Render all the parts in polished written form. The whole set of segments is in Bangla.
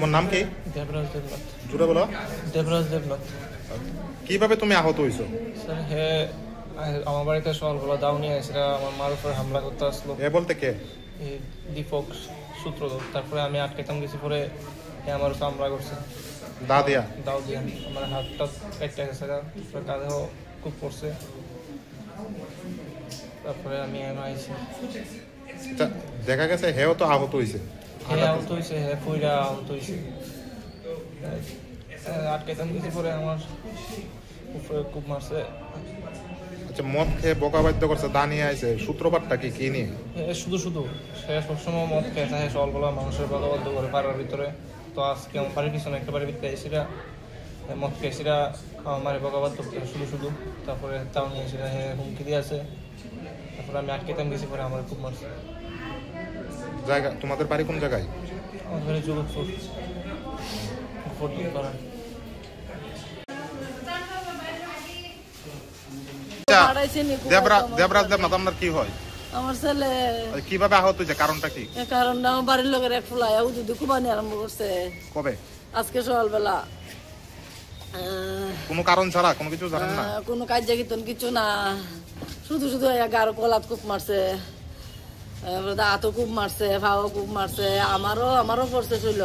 তোমার নাম কি? দেবরাজ দেবনাথ। জুড়ে বলো। দেবরাজ দেবনাথ। কিভাবে তুমি আহত হইছো? স্যার হে আমার বাড়িতে সকালবেলা দাও নিয়ে এসেরা আমার মার উপর হামলা করতে আসলো। এ বলতে কে? দীপক সূত্রধর। তারপরে আমি আটকেতাম গেছি, পরে আমার উপর হামলা করছে দাও দিয়া আমার হাতটা কেটে গেছে, তারপরে কাঁধেও খুব পড়ছে। তারপরে আমি আইছি। দেখা গেছে হেও তো আহত হইছে। আহত হয়েছে, পইরা আহত হয়েছে। আটকেতাম গেছি, পরে আমার উপরে খুব মারছে। আচ্ছা, মদ খেয়ে বোকা বাধ্য করছে, দা নিয়ে আইছে, সূত্রপাতটা কি নিয়ে? শুধু সে সবসময় মদ খেয়ে থাকে, সকালবেলা মানুষের বকাবাধ্য করে পাড়ার ভিতরে। তো আজকে আমার বাড়ির পিছনে একটা বাড়ির ভিতরে এসেরা মদ খেয়েছিরা আমার বকাবাধ্য শুধু। তারপরে তাও নিয়ে এসেরা হুমকি দিয়ে আছে। তারপরে আমি আটকেতাম গেছি, পরে আমার খুব মারছে। জায়গা তোমাদের বাড়ি কোন জায়গায়? আমার বাড়ি জগৎপুর পাড়া। দেবরাজ দেবনাথ আপনার কি হয়? আমার ছেলে। কিভাবে আহত হয়েছে, কারণটা কি? কারণটা আমার বাড়ির লোকের এক ফুলাই যদি কুবানি আরম্ভ করছে। কবে? আজকে সকালবেলা। কোনো কারণ ছাড়া কোনো কিছু জানেন না? কোনো কাজ কিছু না, শুধু গারো কলাত খুব মারছে, দাঁতও খুব মারছে, ভাও খুব মারছে। আমারও পড়ছে ছিল,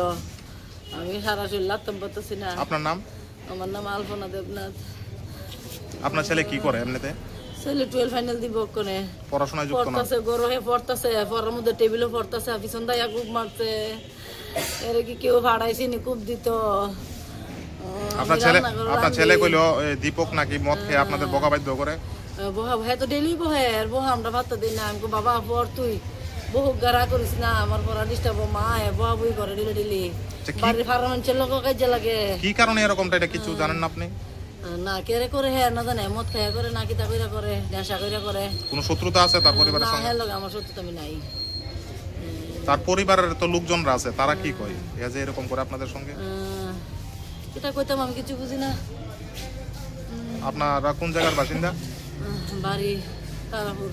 আমি সারা শরীর লাগতাম পারতেছি না। আপনার নাম? আমার নাম আলপনা দেবনাথ। আপনার ছেলে কি করে এমনিতে? ছেলে 12 ফাইনাল দিব কোনে। পড়াশোনায় যুক্ত না? পড়তাছে, গরহে পড়তাছে, পড়ার মধ্যে টেবিলও পড়তাছে, পিছন দাইয়া খুব মারছে। এর কি কেউ ভাড়াইছে নি, খুব দিত। আপনার ছেলে কইলো দীপক নাকি মদ খেয়ে আপনাদের বকাবাধ্য করে? হ্যাঁ, তো ডেলি বহে আমরা ভাত দিই না। আমি বাবা পড়, তুই বহু গারা করিস না, আমার পড়া ডিস্টার্ব। মা বহা বই করে ডেলি বাড়ির ফার্ম মানুষের লোক কাজে লাগে। কি কারণে এরকমটা, এটা কিছু জানেন না আপনি? না কেরে করে হ্যাঁ না জানে, মদ খাইয়া করে না কিতা কইরা করে, নেশা কইরা করে। কোন শত্রুতা আছে তার পরিবারের সঙ্গে? না, আমার শত্রুতা আমি নাই। তার পরিবারের তো লোকজনরা আছে, তারা কি কয় এই যে এরকম করে আপনাদের সঙ্গে? এটা কইতাম আমি কিছু বুঝি না। আপনারা কোন জায়গার বাসিন্দা? বাড়ি তারাপুর।